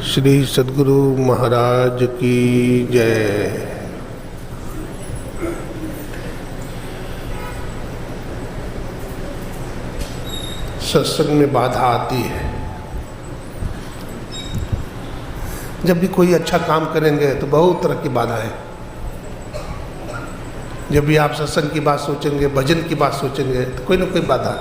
श्री सद्गुरु महाराज की जय। सत्संग में बाधा आती है। जब भी कोई अच्छा काम करेंगे तो बहुत तरह की बाधा है। जब भी आप सत्संग की बात सोचेंगे, भजन की बात सोचेंगे, तो कोई ना कोई बाधा।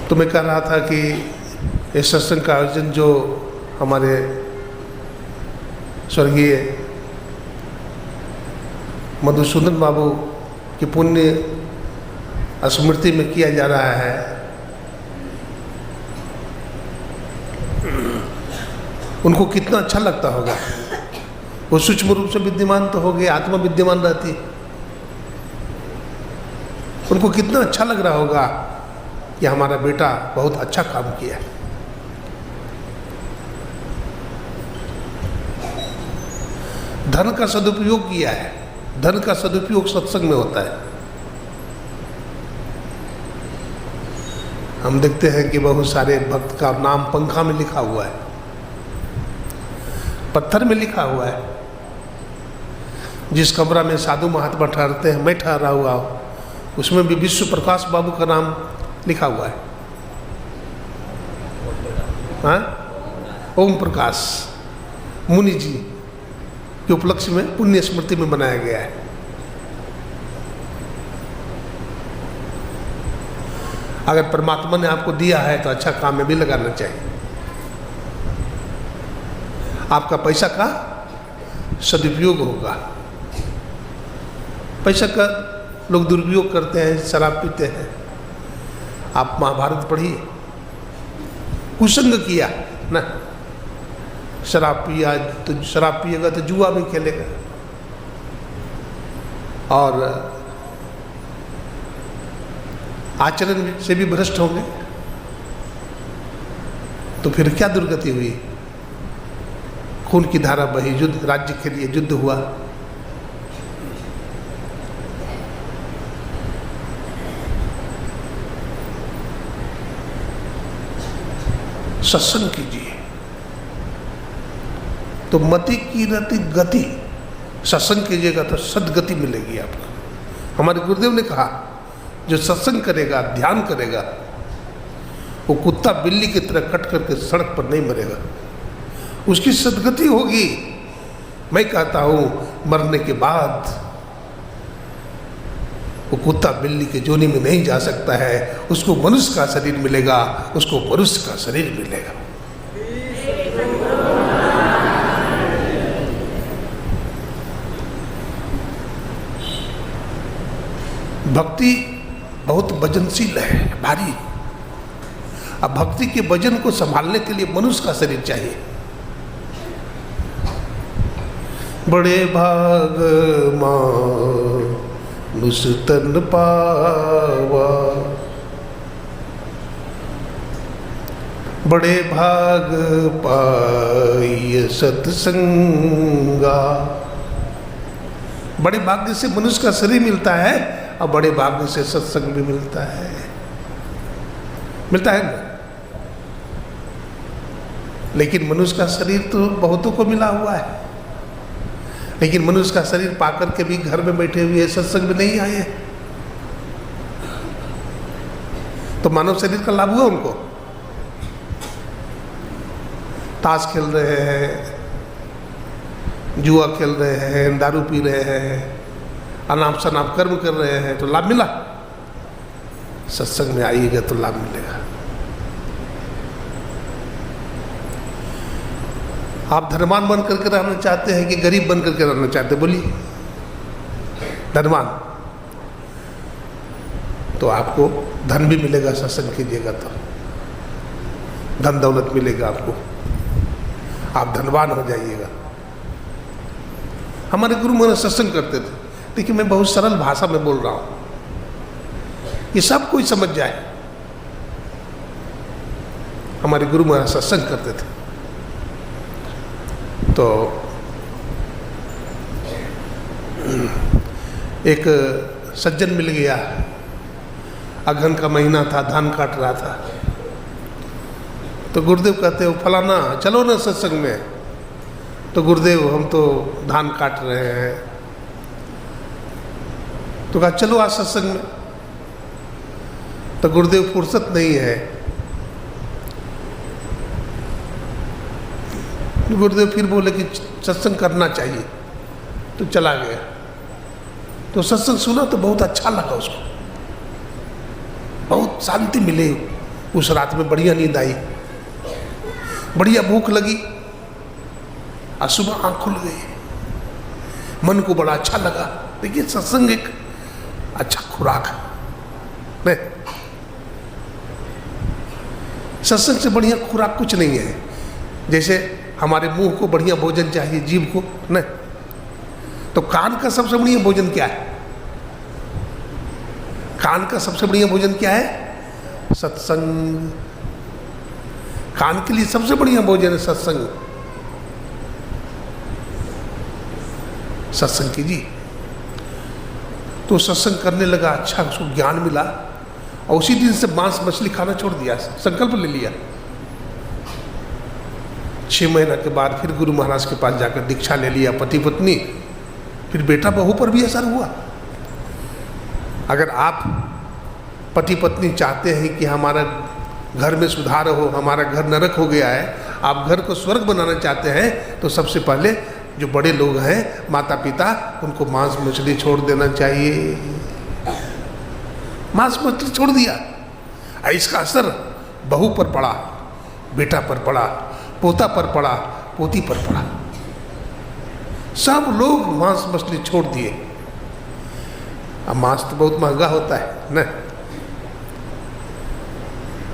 तो मैं कह रहा था कि इस सत्संग का आयोजन जो हमारे स्वर्गीय मधुसूदन बाबू की पुण्य स्मृति में किया जा रहा है, उनको कितना अच्छा लगता होगा। वो सूक्ष्म रूप से विद्यमान तो हो गए, आत्मा विद्यमान रहती, उनको कितना अच्छा लग रहा होगा कि हमारा बेटा बहुत अच्छा काम किया। धन का सदुपयोग किया है। धन का सदुपयोग सत्संग में होता है। हम देखते हैं कि बहुत सारे भक्त का नाम पंखा में लिखा हुआ है, पत्थर में लिखा हुआ है। जिस कमरा में साधु महात्मा ठहरते हैं, मैं ठहरा हुआ हूँ, उसमें भी विश्व प्रकाश बाबू का नाम लिखा हुआ है। हाँ, ओम प्रकाश मुनि जी के उपलक्ष्य में पुण्य स्मृति में बनाया गया है। अगर परमात्मा ने आपको दिया है तो अच्छा काम में भी लगाना चाहिए। आपका पैसा का सदुपयोग होगा। पैसा का लोग दुरुपयोग करते हैं, शराब पीते हैं। आप महाभारत पढ़िए, कुसंग किया ना, शराब पिया तो शराब पिएगा तो जुआ भी खेलेगा, और आचरण से भी भ्रष्ट होंगे, तो फिर क्या दुर्गति हुई। खून की धारा बही, युद्ध, राज्य के लिए युद्ध हुआ। सत्संग कीजिए तो मति की रति गति, सत्संग कीजिएगा तो सद्गति मिलेगी आपको। हमारे गुरुदेव ने कहा, जो सत्संग करेगा, ध्यान करेगा, वो कुत्ता बिल्ली की तरह कट करके सड़क पर नहीं मरेगा, उसकी सद्गति होगी। मैं कहता हूँ मरने के बाद वो कुत्ता बिल्ली के जोनी में नहीं जा सकता है, उसको मनुष्य का शरीर मिलेगा, उसको मनुष्य का शरीर मिलेगा। भक्ति बहुत वजनशील है, भारी। अब भक्ति के वजन को संभालने के लिए मनुष्य का शरीर चाहिए। बड़े भाग मानुष तन पावा, बड़े भाग पाई सत्संगा। बड़े भाग्य से मनुष्य का शरीर मिलता है, और बड़े भाग्य से सत्संग भी मिलता है। मिलता है ना? लेकिन मनुष्य का शरीर तो बहुतों को मिला हुआ है, लेकिन मनुष्य का शरीर पाकर के भी घर में बैठे हुए सत्संग में नहीं आए, तो मानव शरीर का लाभ हुआ उनको। ताश खेल रहे हैं, जुआ खेल रहे हैं, दारू पी रहे हैं, अनाप शनाप कर्म कर रहे हैं, तो लाभ मिला। सत्संग में आइएगा तो लाभ मिलेगा। आप धनवान बन करके रहना चाहते हैं कि गरीब बन करके रहना चाहते हैं? बोलिए। धनवान तो आपको धन भी मिलेगा, सत्संग कीजिएगा तो धन दौलत मिलेगा आपको, आप धनवान हो जाइएगा। हमारे गुरु महाराज सत्संग करते थे, देखिए मैं बहुत सरल भाषा में बोल रहा हूँ, ये सब कोई समझ जाए। हमारे गुरु महाराज सत्संग करते थे। तो एक सज्जन मिल गया, अगहन का महीना था, धान काट रहा था। तो गुरुदेव कहते हो फलाना चलो ना सत्संग में। तो गुरुदेव हम तो धान काट रहे हैं। तो कहा चलो आज सत्संग में। तो गुरुदेव फुर्सत नहीं है। गुरुदेव फिर बोले कि सत्संग करना चाहिए। तो चला गया। तो सत्संग सुना तो बहुत अच्छा लगा उसको, बहुत शांति मिली। उस रात में बढ़िया नींद आई, बढ़िया भूख लगी और सुबह आँख खुल गई, मन को बड़ा अच्छा लगा। देखिए सत्संग एक अच्छा खुराक है। सत्संग से बढ़िया खुराक कुछ नहीं है। जैसे हमारे मुंह को बढ़िया भोजन चाहिए, जीभ को नहीं, तो कान का सबसे बढ़िया भोजन क्या है? कान का सबसे बढ़िया भोजन क्या है? सत्संग। कान के लिए सबसे बढ़िया भोजन है सत्संग। सत्संग कीजिए। तो सत्संग करने लगा, अच्छा उसको ज्ञान मिला और उसी दिन से मांस मछली खाना छोड़ दिया, संकल्प ले लिया। 6 महीना के बाद फिर गुरु महाराज के पास जाकर दीक्षा ले लिया, पति पत्नी। फिर बेटा बहू पर भी असर हुआ। अगर आप पति पत्नी चाहते हैं कि हमारा घर में सुधार हो, हमारा घर नरक हो गया है, आप घर को स्वर्ग बनाना चाहते हैं, तो सबसे पहले जो बड़े लोग हैं, माता पिता, उनको मांस मछली छोड़ देना चाहिए। मांस मछली छोड़ दिया, इसका असर बहू पर पड़ा, बेटा पर पड़ा, पोता पर पड़ा, पोती पर पड़ा। सब लोग मांस मछली छोड़ दिए। अब मांस तो बहुत महंगा होता है न,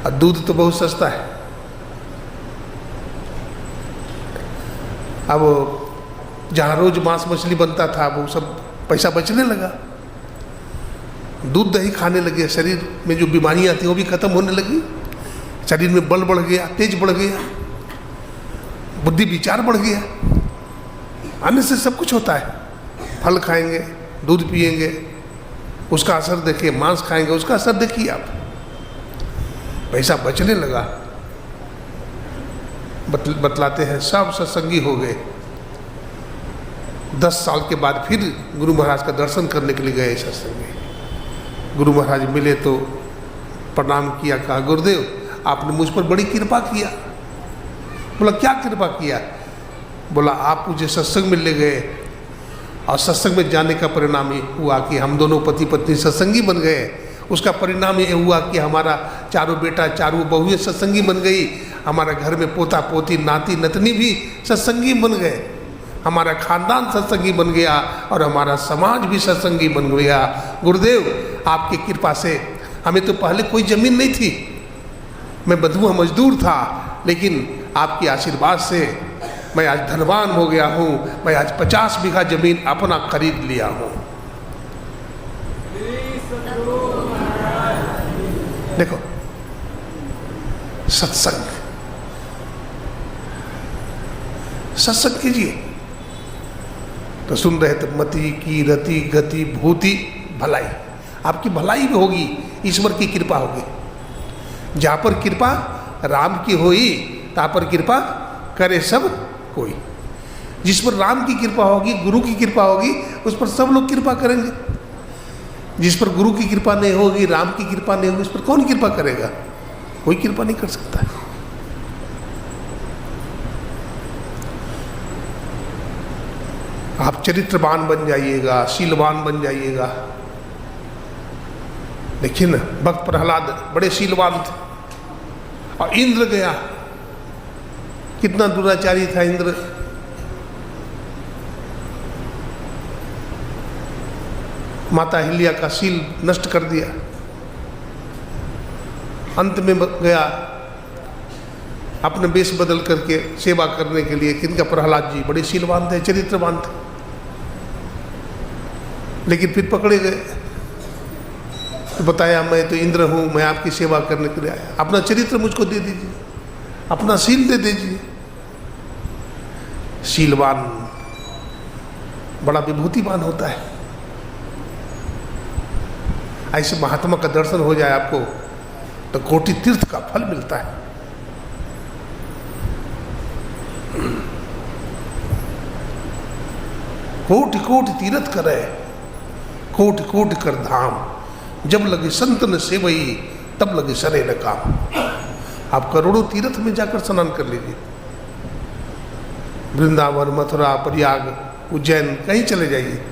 और दूध तो बहुत सस्ता है। अब जहाँ रोज मांस मछली बनता था वो सब पैसा बचने लगा, दूध दही खाने लगे, शरीर में जो बीमारियां थी वो भी खत्म होने लगी, शरीर में बल बढ़ गया, तेज बढ़ गया, बुद्धि विचार बढ़ गया। आने से सब कुछ होता है। फल खाएंगे, दूध पिएंगे, उसका असर देखिए, मांस खाएंगे, उसका असर देखिए आप, पैसा बचने लगा। बतलाते हैं सब सत्संगी हो गए। 10 साल के बाद फिर गुरु महाराज का दर्शन करने के लिए गए सत्संगी। गुरु महाराज मिले तो प्रणाम किया, कहा गुरुदेव आपने मुझ पर बड़ी कृपा किया। बोला क्या कृपा किया? बोला आप मुझे सत्संग में ले गए और सत्संग में जाने का परिणाम ये हुआ कि हम दोनों पति पत्नी सत्संगी बन गए। उसका परिणाम ये हुआ कि हमारा चारों बेटा चारों बहुएं सत्संगी बन गई, हमारा घर में पोता पोती नाती नतनी भी सत्संगी बन गए, हमारा खानदान सत्संगी बन गया और हमारा समाज भी सत्संगी बन गया। गुरुदेव आपकी कृपा से, हमें तो पहले कोई जमीन नहीं थी, मैं बंधुआ मजदूर था, लेकिन आपके आशीर्वाद से मैं आज धनवान हो गया हूँ। मैं आज 50 बीघा जमीन अपना खरीद लिया हूँ। देखो सत्संग, सत्संग कीजिए तो सुन रहे थे मति की रति गति भूति भलाई, आपकी भलाई भी होगी, ईश्वर की कृपा होगी। जहाँ पर कृपा राम की होई ता पर कृपा करे सब कोई। जिस पर राम की कृपा होगी, गुरु की कृपा होगी, उस पर सब लोग कृपा करेंगे। जिस पर गुरु की कृपा नहीं होगी, राम की कृपा नहीं होगी, उस पर कौन कृपा करेगा? कोई कृपा नहीं कर सकता। आप चरित्रवान बन जाइएगा, शीलवान बन जाइएगा। देखिए ना, भक्त प्रहलाद बड़े शीलवान थे और इंद्र गया, कितना दुराचारी था इंद्र। माता हिल्या का शील नष्ट कर दिया। अंत में गया अपने वेश बदल करके सेवा करने के लिए। किनका? प्रहलाद जी बड़े शीलवान थे, चरित्रवान थे, लेकिन फिर पकड़े गए तो बताया मैं तो इंद्र हूँ, मैं आपकी सेवा करने के लिए आया, अपना चरित्र मुझको दे दीजिए। अपना शील दे दीजिए। शीलवान बड़ा विभूतिवान होता है। ऐसे महात्मा का दर्शन हो जाए आपको तो कोटि तीर्थ का फल मिलता है। कोटि कोटि तीर्थ करे, कोटि कोटि कर धाम, जब लगे संत न सेवई तब लगे सरे न काम। आप करोड़ों तीर्थ में जाकर स्नान कर लीजिए, वृंदावन, मथुरा, प्रयाग, उज्जैन, कहीं चले जाइए,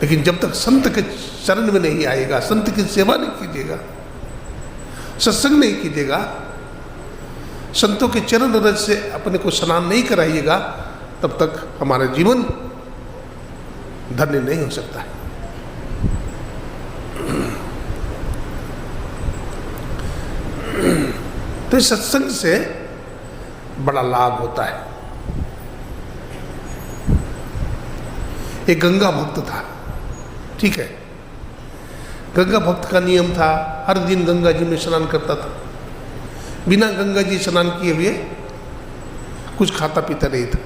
लेकिन जब तक संत के चरण में नहीं आएगा, संत की सेवा नहीं कीजिएगा, सत्संग नहीं कीजिएगा, संतों के चरण रज से अपने को स्नान नहीं कराइएगा, तब तक हमारा जीवन धन्य नहीं हो सकता है। तो इस सत्संग से बड़ा लाभ होता है। एक गंगा भक्त था, ठीक है, गंगा भक्त का नियम था, हर दिन गंगा जी में स्नान करता था, बिना गंगा जी स्नान किए हुए कुछ खाता पीता नहीं था।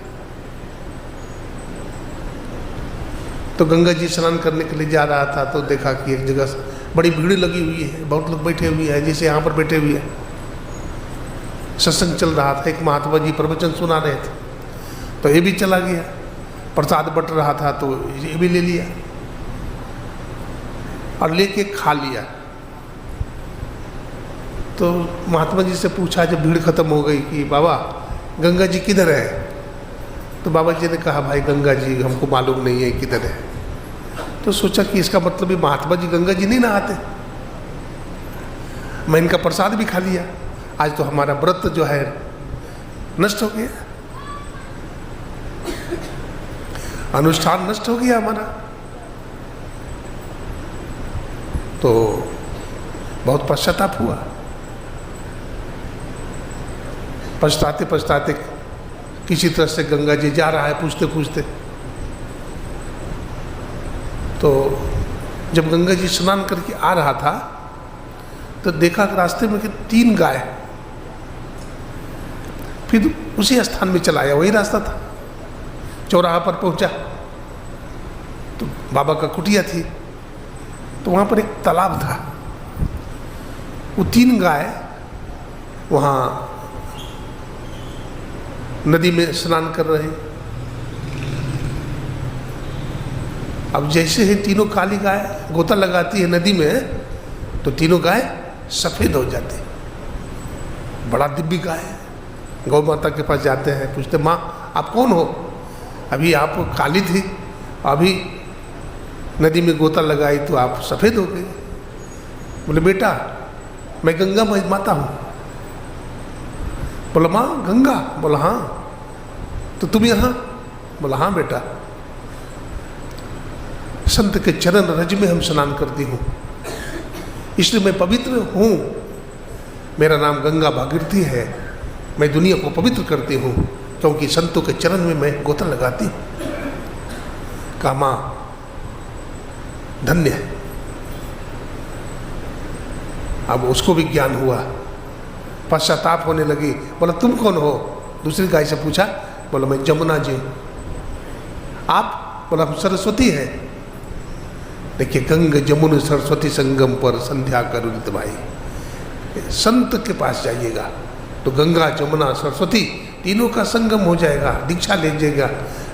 तो गंगा जी स्नान करने के लिए जा रहा था तो देखा कि एक जगह बड़ी भीड़ लगी हुई है, बहुत लोग बैठे हुए हैं, जैसे यहाँ पर बैठे हुए हैं, सत्संग चल रहा था, एक महात्मा जी प्रवचन सुना रहे थे, तो ये भी चला गया, प्रसाद बट रहा था तो ये भी ले लिया और लेके खा लिया। तो महात्मा जी से पूछा जब भीड़ खत्म हो गई कि बाबा गंगा जी किधर है, तो बाबा जी ने कहा भाई गंगा जी हमको मालूम नहीं है किधर है। तो सोचा कि इसका मतलब भी महात्मा जी गंगा जी नहीं नहाते, मैं इनका प्रसाद भी खा लिया, आज तो हमारा व्रत जो है नष्ट हो गया, अनुष्ठान नष्ट हो गया हमारा। तो बहुत पश्चाताप हुआ, पछताते पछताते किसी तरह से गंगा जी जा रहा है पूछते पूछते। तो जब गंगा जी स्नान करके आ रहा था तो देखा कि रास्ते में कि 3 गाय, फिर उसी स्थान में चला आया, वही रास्ता था, चौराहा पर पहुंचा तो बाबा का कुटिया थी, तो वहाँ पर एक तालाब था, वो 3 गाय वहाँ नदी में स्नान कर रहे। अब जैसे ही तीनों काली गाय गोता लगाती है नदी में तो तीनों गाय सफ़ेद हो जाती, बड़ा दिव्य गाय। गौ माता के पास जाते हैं, पूछते माँ आप कौन हो, अभी आप काली थी, अभी नदी में गोता लगाई तो आप सफ़ेद हो गए। बोले बेटा मैं गंगा माता हूँ। बोला माँ गंगा, बोला हाँ, तो तुम यहाँ, बोला हाँ बेटा, संत के चरण रज में हम स्नान करती हूँ, इसलिए मैं पवित्र हूँ, मेरा नाम गंगा भागीरथी है, मैं दुनिया को पवित्र करती हूँ क्योंकि संतों के चरण में मैं गोता लगाती हूँ। कहा माँ धन्य है। अब उसको भी ज्ञान हुआ, पश्चाताप होने लगी। बोला तुम कौन हो, दूसरी गाय से पूछा, बोला मैं जमुना जी हूँ। आप, बोला हम सरस्वती है। देखिए गंग जमुन सरस्वती संगम पर संध्या करुणित भाई, संत के पास जाइएगा तो गंगा जमुना सरस्वती तीनों का संगम हो जाएगा, दीक्षा लीजिएगा,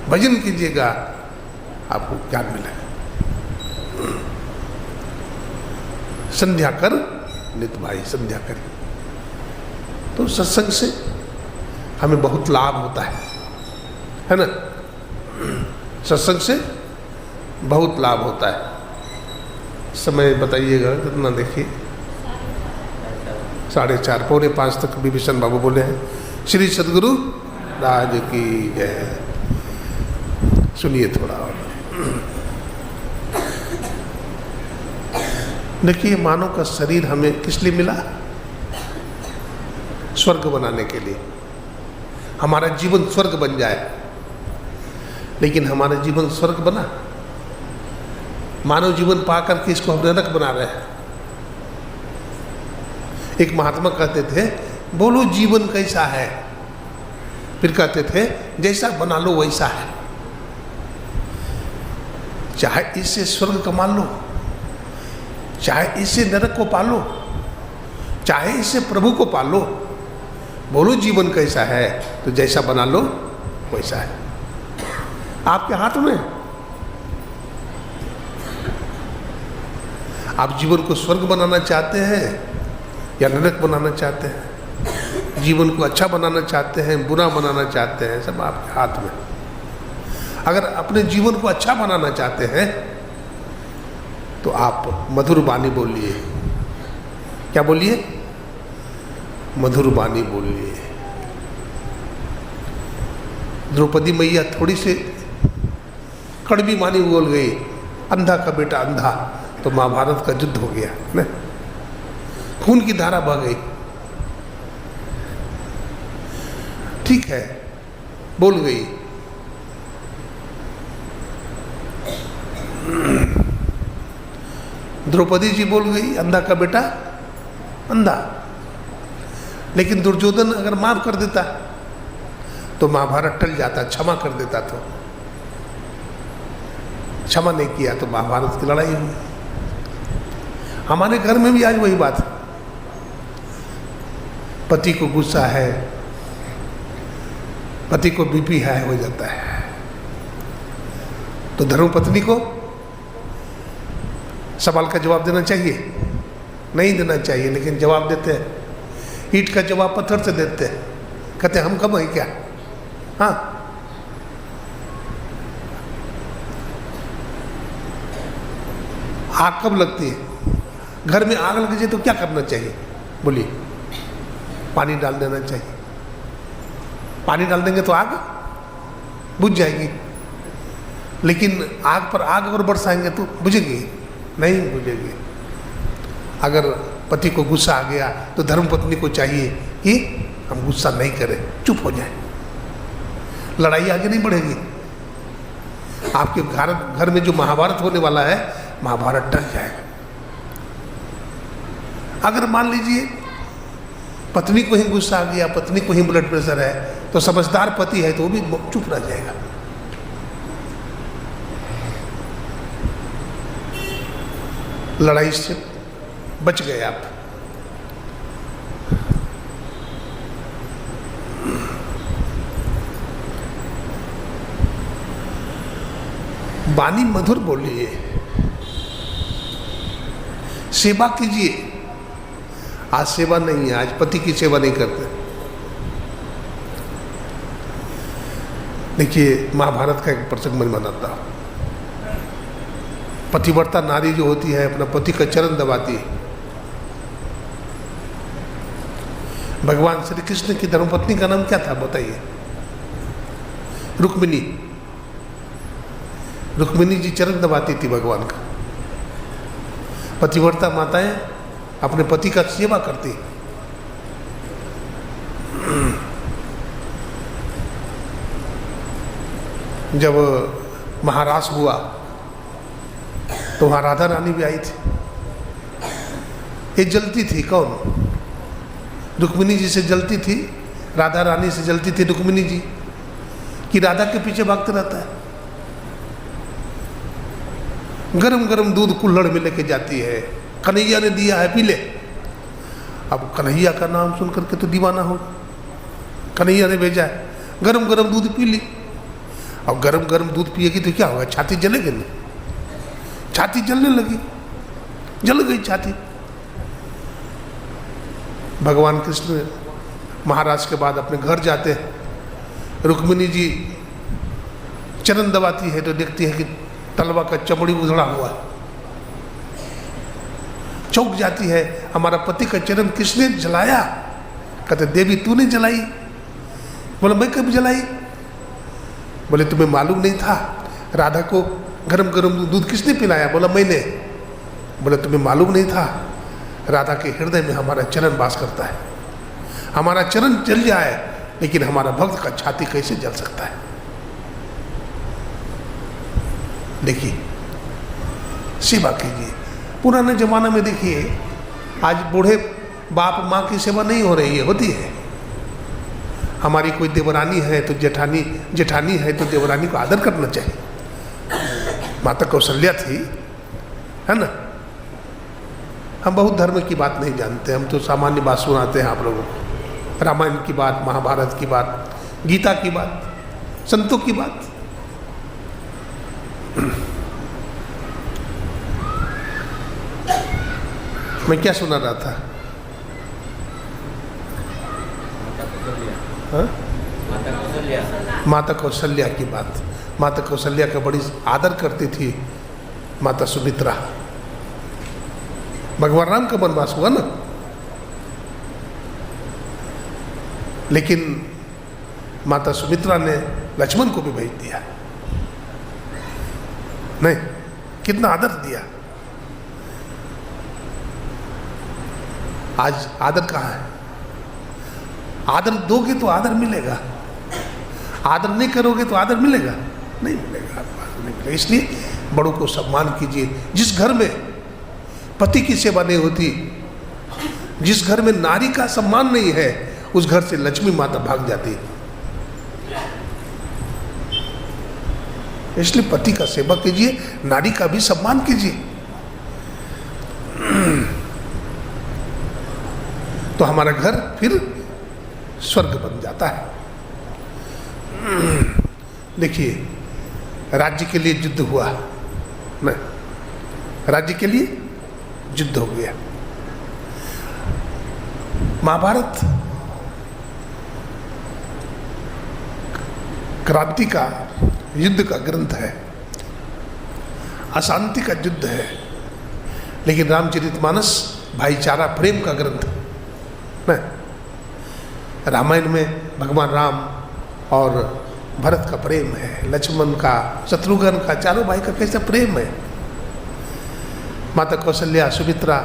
भजन कीजिएगा, आपको ज्ञान मिलेगा। संध्या कर नित भाई, संध्या करें। तो सत्संग से हमें बहुत लाभ होता है ना, सत्संग से बहुत लाभ होता है। समय बताइएगा कितना, देखिए 4:30 4:45 तक विभीषण बाबू बोले हैं। श्री सद्गुरु राज की जय। सुनिए थोड़ा और। देखिए मानव का शरीर हमें किस लिए मिला, स्वर्ग बनाने के लिए, हमारा जीवन स्वर्ग बन जाए। लेकिन हमारा जीवन स्वर्ग बना, मानव जीवन पा करके इसको हम नरक बना रहे हैं। एक महात्मा कहते थे बोलो जीवन कैसा है, फिर कहते थे जैसा बना लो वैसा है। चाहे इससे स्वर्ग कमा लो, चाहे इससे नरक को पालो, चाहे इससे प्रभु को पालो, बोलो जीवन कैसा है, तो जैसा बना लो वैसा है। आपके हाथ में। आप जीवन को स्वर्ग बनाना चाहते हैं या नरक बनाना चाहते हैं, जीवन को अच्छा बनाना चाहते हैं, बुरा बनाना चाहते हैं, सब आपके हाथ में। अगर अपने जीवन को अच्छा बनाना चाहते हैं तो आप मधुर वाणी बोलिए। क्या बोलिए? मधुर वाणी बोलिए। द्रौपदी मैया थोड़ी सी कड़वी वाणी बोल गई, अंधा का बेटा अंधा, तो महाभारत का युद्ध हो गया ना, खून की धारा बह गई। ठीक है, बोल गई। द्रौपदी जी बोल गई अंधा का बेटा अंधा, लेकिन दुर्योधन अगर माफ कर देता तो महाभारत टल जाता, क्षमा कर देता। तो क्षमा नहीं किया तो महाभारत की लड़ाई हुई। हमारे घर में भी आज वही बात है। पति को गुस्सा है, पति को बीपी है हो जाता है, तो धर्मपत्नी को सवाल का जवाब देना चाहिए? नहीं देना चाहिए, लेकिन जवाब देते हैं। ईंट का जवाब पत्थर से देते हैं, कहते हैं हम कम है क्या? हाँ, आग कब लगती है? घर में आग लग जाए तो क्या करना चाहिए? बोलिए। पानी डाल देना चाहिए। पानी डाल देंगे तो आग बुझ जाएगी, लेकिन आग पर आग अगर बरसाएंगे तो बुझेगी? नहीं बुझेगी। अगर पति को गुस्सा आ गया तो धर्मपत्नी को चाहिए कि हम गुस्सा नहीं करें, चुप हो जाए, लड़ाई आगे नहीं बढ़ेगी। आपके घर में जो महाभारत होने वाला है, महाभारत डर जाएगा। अगर मान लीजिए पत्नी को ही गुस्सा आ गया, पत्नी को ही ब्लड प्रेशर है, तो समझदार पति है तो वो भी चुप रह जाएगा। लड़ाई से बच गए आप। वाणी मधुर बोलिए, सेवा कीजिए। आज सेवा नहीं है, आज पति की सेवा नहीं करते। देखिए, महाभारत का एक प्रसंग मैं बनाता हूँ। पतिव्रता नारी जो होती है अपना पति का चरण दबाती है। भगवान श्री कृष्ण की धर्मपत्नी का नाम क्या था बताइए? रुक्मिणी। रुक्मिणी जी चरण दबाती थी भगवान का। पतिव्रता माताएं अपने पति का सेवा करती। जब महारास हुआ तो वहाँ राधा रानी भी आई थी। ये जलती थी, कौन? रुक्मिणी जी से जलती थी, राधा रानी से जलती थी रुक्मिणी जी, कि राधा के पीछे भागते रहता है। गरम गरम दूध कुल्हड़ में लेके जाती है, कन्हैया ने दिया है पी ले। अब कन्हैया का नाम सुन करके तो दीवाना हो, कन्हैया ने भेजा है, गरम गरम दूध पी ली। और गरम गरम दूध पिएगी तो क्या होगा? छाती जलेगी ना, छाती जलने लगी, जल गई छाती। भगवान कृष्ण महाराज के बाद अपने घर जाते हैं। रुक्मिणी जी चरण दबाती है तो देखती है कि तलवा का चमड़ी उधड़ा हुआ है। चौंक जाती है, हमारा पति का चरण किसने जलाया? कहते देवी तूने जलाई। बोला मैं कब जलाई? बोले तुम्हें मालूम नहीं था? राधा को गरम गरम दूध किसने पिलाया? बोला मैंने। बोले तुम्हें मालूम नहीं था? राधा के हृदय में हमारा चरण वास करता है। हमारा चरण जल जाए लेकिन हमारा भक्त का छाती कैसे जल सकता है? देखिए, सेवा कीजिए। पुराने जमाने में देखिए, आज बूढ़े बाप माँ की सेवा नहीं हो रही है, होती है। हमारी कोई देवरानी है तो जेठानी है तो देवरानी को आदर करना चाहिए। माता कौशल्या थी, है ना। हम बहुत धर्म की बात नहीं जानते, हम तो सामान्य बात सुनाते हैं आप लोगों को, रामायण की बात, महाभारत की बात, गीता की बात, संतों की बात। मैं क्या सुना रहा था? माता कौशल्या की बात। माता कौशल्या का बड़ी आदर करती थी माता सुमित्रा। भगवान राम का वनवास हुआ ना, लेकिन माता सुमित्रा ने लक्ष्मण को भी भेज दिया। नहीं, कितना आदर दिया। आज आदर कहाँ है? आदर दोगे तो आदर मिलेगा, आदर नहीं करोगे तो आदर मिलेगा? नहीं मिलेगा, नहीं मिलेगा। इसलिए बड़ों को सम्मान कीजिए। जिस घर में पति की सेवा नहीं होती, जिस घर में नारी का सम्मान नहीं है, उस घर से लक्ष्मी माता भाग जाती है। इसलिए पति का सेवा कीजिए, नारी का भी सम्मान कीजिए, तो हमारा घर फिर स्वर्ग बन जाता है। देखिए, राज्य के लिए युद्ध हुआ ना, राज्य के लिए युद्ध हो गया। महाभारत क्रांति का, युद्ध का ग्रंथ है, अशांति का युद्ध है। लेकिन रामचरितमानस भाईचारा प्रेम का ग्रंथ है। रामायण में भगवान राम और भरत का प्रेम है, लक्ष्मण का, शत्रुघ्न का, चारों भाई का कैसा प्रेम है। माता कौशल्या, सुमित्रा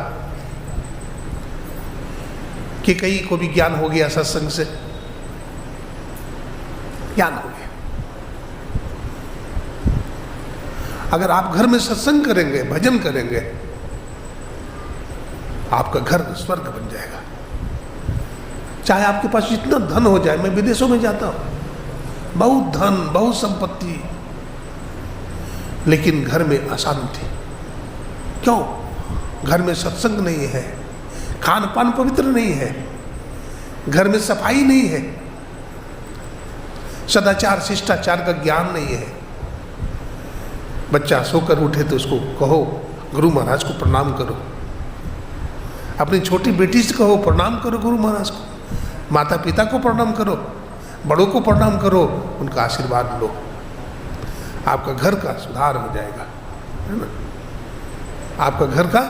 कि कई को भी ज्ञान हो गया, सत्संग से ज्ञान हो गया। अगर आप घर में सत्संग करेंगे, भजन करेंगे, आपका घर स्वर्ग बन जाएगा। चाहे आपके पास जितना धन हो जाए। मैं विदेशों में जाता हूँ, बहुत धन, बहुत संपत्ति, लेकिन घर में अशांति। क्यों? घर में सत्संग नहीं है, खान पान पवित्र नहीं है, घर में सफाई नहीं है, सदाचार शिष्टाचार का ज्ञान नहीं है। बच्चा सोकर उठे तो उसको कहो गुरु महाराज को प्रणाम करो, अपनी छोटी बेटी से कहो प्रणाम करो गुरु महाराज को, माता पिता को प्रणाम करो, बड़ों को प्रणाम करो, उनका आशीर्वाद लो। आपका घर का सुधार हो जाएगा, है ना। आपका घर का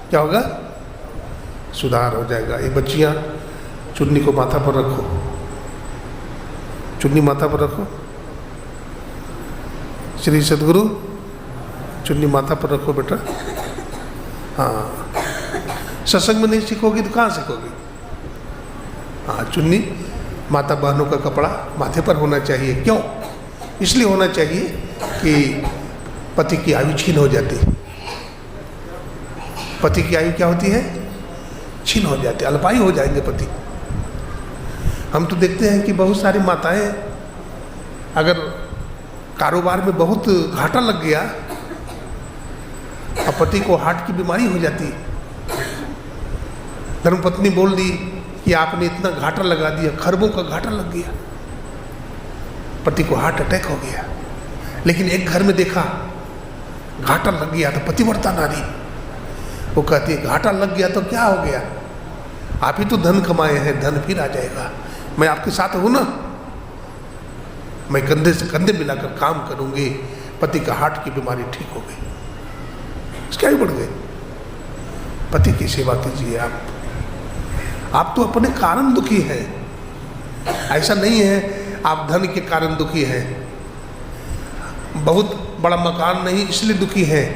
क्या होगा? सुधार हो जाएगा। ये बच्चियाँ, चुन्नी को माथा पर रखो, चुन्नी माथा पर रखो। श्री सदगुरु, चुन्नी माथा पर रखो बेटा। हाँ, सत्संग में नहीं सीखोगी तो कहाँ सीखोगी? हाँ, चुन्नी माता बहनों का कपड़ा माथे पर होना चाहिए। क्यों? इसलिए होना चाहिए कि पति की आयु छीन हो जाती है। पति की आयु क्या होती है? छीन हो जाती है, अल्पायु हो जाएंगे पति। हम तो देखते हैं कि बहुत सारी माताएं, अगर कारोबार में बहुत घाटा लग गया और पति को हार्ट की बीमारी हो जाती, धर्मपत्नी बोल दी कि आपने इतना घाटा लगा दिया, खरबों का घाटा लग गया, पति को हार्ट अटैक हो गया। लेकिन एक घर में देखा घाटा लग गया तो पतिव्रता नारी, वो कहती है घाटा लग गया तो क्या हो गया, आप ही तो धन कमाए हैं, धन फिर आ जाएगा। मैं आपके साथ हूँ ना, मैं कंधे से कंधे मिलाकर काम करूंगी, पति का हार्ट की बीमारी ठीक हो गई, क्या ही बढ़ गई। पति की सेवा कीजिए। आप तो अपने कारण दुखी हैं, ऐसा नहीं है आप धन के कारण दुखी हैं, बहुत बड़ा मकान नहीं इसलिए दुखी हैं,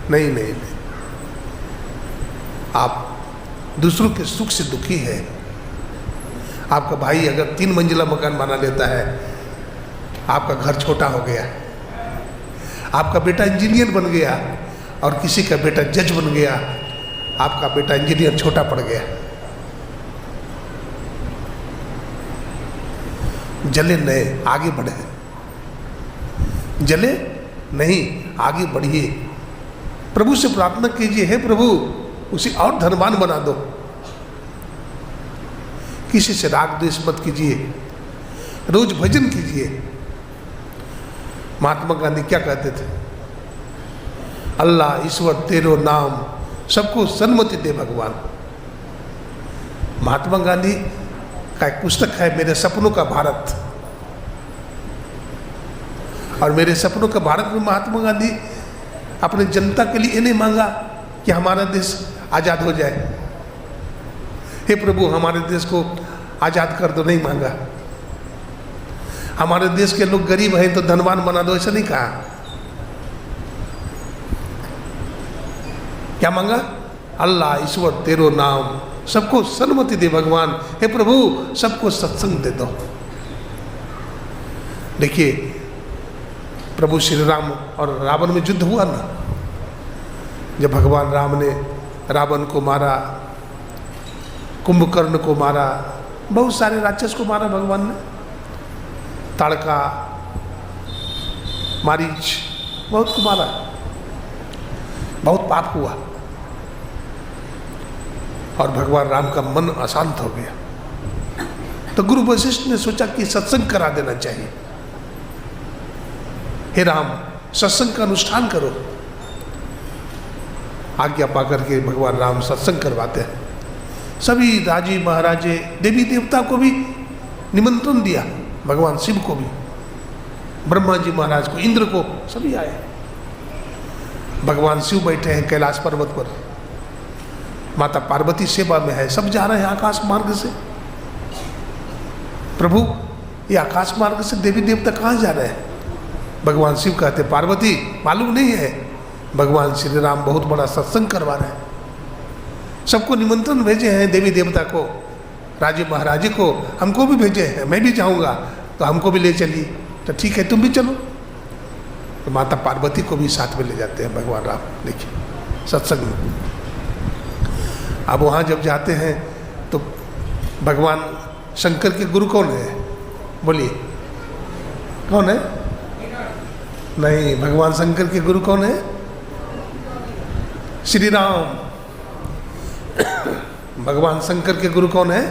नहीं नहीं नहीं, आप दूसरों के सुख से दुखी है। आपका भाई अगर 3 मंजिला मकान बना लेता है, आपका घर छोटा हो गया, आपका बेटा इंजीनियर बन गया और किसी का बेटा जज बन गया, आपका बेटा इंजीनियर छोटा पड़ गया। जले नहीं, आगे बढ़े। जले नहीं, आगे बढ़िए। प्रभु से प्रार्थना कीजिए, हे प्रभु उसे और धनवान बना दो। किसी से राग द्वेष मत कीजिए, रोज भजन कीजिए। महात्मा गांधी क्या कहते थे? अल्लाह ईश्वर तेरो नाम, सबको सन्मति दे भगवान। महात्मा गांधी का एक पुस्तक है मेरे सपनों का भारत, और मेरे सपनों का भारत में महात्मा गांधी अपने जनता के लिए नहीं मांगा कि हमारा देश आज़ाद हो जाए, हे प्रभु हमारे देश को आज़ाद कर दो, नहीं मांगा। हमारे देश के लोग गरीब हैं तो धनवान बना दो, ऐसा नहीं कहा। क्या मांगा? अल्लाह ईश्वर तेरो नाम, सबको सन्मति दे भगवान, हे प्रभु सबको सत्संग दे दो। देखिए प्रभु श्री राम और रावण में युद्ध हुआ ना, जब भगवान राम ने रावण को मारा, कुंभकर्ण को मारा, बहुत सारे राक्षस को मारा भगवान ने, ताड़का, मारीच, बहुत को मारा, बहुत पाप हुआ, और भगवान राम का मन अशांत हो गया। तो गुरु वशिष्ठ ने सोचा कि सत्संग करा देना चाहिए। हे राम सत्संग का अनुष्ठान करो। आज्ञा पाकर के भगवान राम सत्संग करवाते हैं। सभी राजे महाराजे देवी देवता को भी निमंत्रण दिया, भगवान शिव को भी, ब्रह्मा जी महाराज को, इंद्र को, सभी आए। भगवान शिव बैठे हैं कैलाश पर्वत पर, माता पार्वती सेवा में है, सब जा रहे हैं आकाश मार्ग से। प्रभु ये आकाश मार्ग से देवी देवता कहाँ जा रहे हैं? भगवान शिव कहते पार्वती मालूम नहीं है, भगवान श्री राम बहुत बड़ा सत्संग करवा रहे हैं, सबको निमंत्रण भेजे हैं, देवी देवता को, राजे महाराजे को, हमको भी भेजे हैं, मैं भी जाऊंगा तो हमको भी ले चलिए। तो ठीक है तुम भी चलो। तो माता पार्वती को भी साथ में ले जाते हैं भगवान राम, देखिए सत्संग में। अब वहाँ जब जाते हैं तो भगवान शंकर के गुरु कौन है? बोलिए कौन है? नहीं, भगवान शंकर के गुरु कौन है? श्री राम। भगवान शंकर के गुरु कौन है?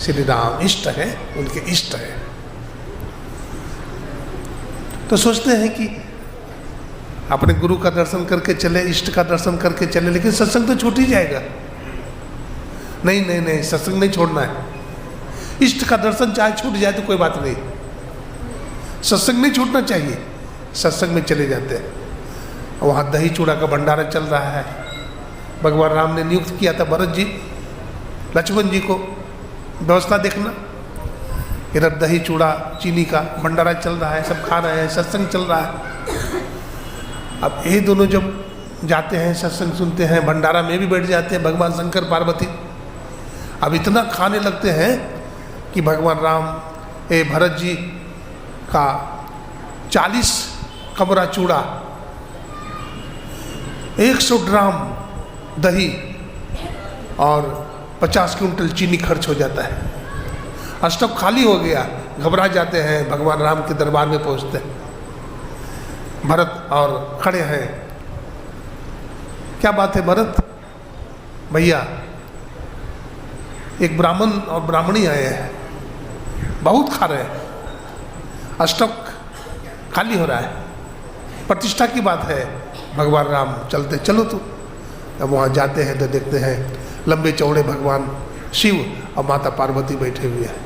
श्री राम, इष्ट है, उनके इष्ट है। तो सोचते हैं कि अपने गुरु का दर्शन करके चले, इष्ट का दर्शन करके चले, लेकिन सत्संग तो छूट ही जाएगा। नहीं नहीं नहीं, सत्संग नहीं छोड़ना है। इष्ट का दर्शन चाहे छूट जाए तो कोई बात नहीं, सत्संग नहीं छूटना चाहिए। सत्संग में चले जाते हैं, वहाँ दही चूड़ा का भंडारा चल रहा है। भगवान राम ने नियुक्त किया था भरत जी, लक्ष्मण जी को व्यवस्था देखना। इधर दही चूड़ा चीनी का भंडारा चल रहा है, सब खा रहे हैं, सत्संग चल रहा है। अब ये दोनों जब जाते हैं सत्संग सुनते हैं, भंडारा में भी बैठ जाते हैं भगवान शंकर पार्वती। अब इतना खाने लगते हैं कि भगवान राम भरत जी का 40 कमरा चूड़ा, 100 ड्राम दही और 50 क्विंटल चीनी खर्च हो जाता है। स्टॉक खाली हो गया, घबरा जाते हैं, भगवान राम के दरबार में पहुंचते हैं। भरत और खड़े हैं, क्या बात है भरत भैया? एक ब्राह्मण और ब्राह्मणी आए हैं, बहुत खा रहे हैं, स्टॉक खाली हो रहा है, प्रतिष्ठा की बात है। भगवान राम चलते, चलो तो। अब वहाँ जाते हैं तो देखते हैं लंबे चौड़े भगवान शिव और माता पार्वती बैठे हुए हैं।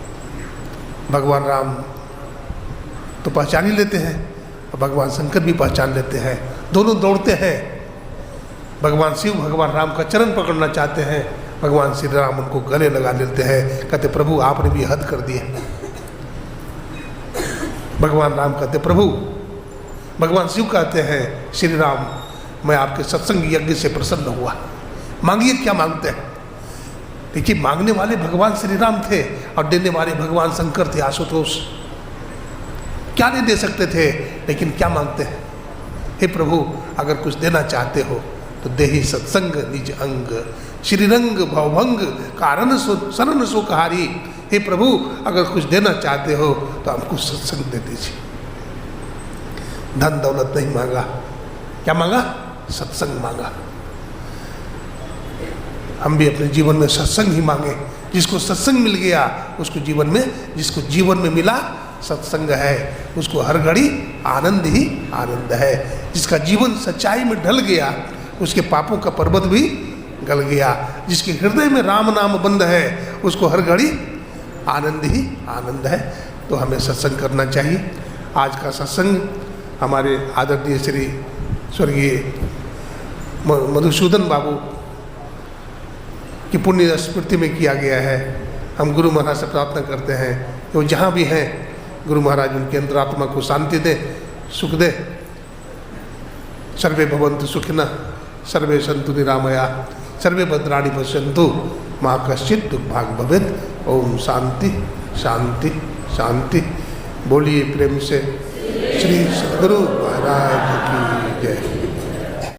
भगवान राम तो पहचान ही लेते हैं, और भगवान शंकर भी पहचान लेते हैं। दोनों दौड़ते हैं, भगवान शिव भगवान राम का चरण पकड़ना चाहते हैं, भगवान श्री राम उनको गले लगा लेते हैं, कहते प्रभु आपने भी हद कर दिया। भगवान राम कहते प्रभु, भगवान शिव कहते हैं श्री राम मैं आपके सत्संग यज्ञ से प्रसन्न हुआ, मांगिए क्या मांगते हैं। देखिए मांगने वाले भगवान श्री राम थे और देने वाले भगवान शंकर थे, आशुतोष। क्या नहीं दे सकते थे, लेकिन क्या मांगते हैं? हे प्रभु अगर कुछ देना चाहते हो तो देहि सत्संग निज अंग, श्रीरंग भवभंग कारण शरण सुखहारी। हे प्रभु, अगर कुछ देना चाहते हो तो हमको सत्संग दे दीजिए। धन दौलत नहीं मांगा, क्या मांगा? सत्संग मांगा। हम भी अपने जीवन में सत्संग ही मांगे। जिसको सत्संग मिल गया उसको जीवन में, जिसको जीवन में मिला सत्संग है, उसको हर घड़ी आनंद ही आनंद है। जिसका जीवन सच्चाई में ढल गया उसके पापों का पर्वत भी गल गया। जिसके हृदय में राम नाम बंद है उसको हर घड़ी आनंद ही आनंद है। तो हमें सत्संग करना चाहिए। आज का सत्संग हमारे आदरणीय श्री स्वर्गीय मधुसूदन बाबू की पुण्य स्मृति में किया गया है। हम गुरु महाराज से प्रार्थना करते हैं कि वो जहाँ भी हैं गुरु महाराज उनकी अंतरात्मा को शांति दे, सुख दे। सर्वे भवन्तु सुखिनः, सर्वे सन्तु निरामया, सर्वे भद्राणि पश्यन्तु, मा कश्चित् दुर्भाग् भवेत्। ओम शांति शांति शांति। बोलिए प्रेम से श्री सद्गुरु महाराज की जय।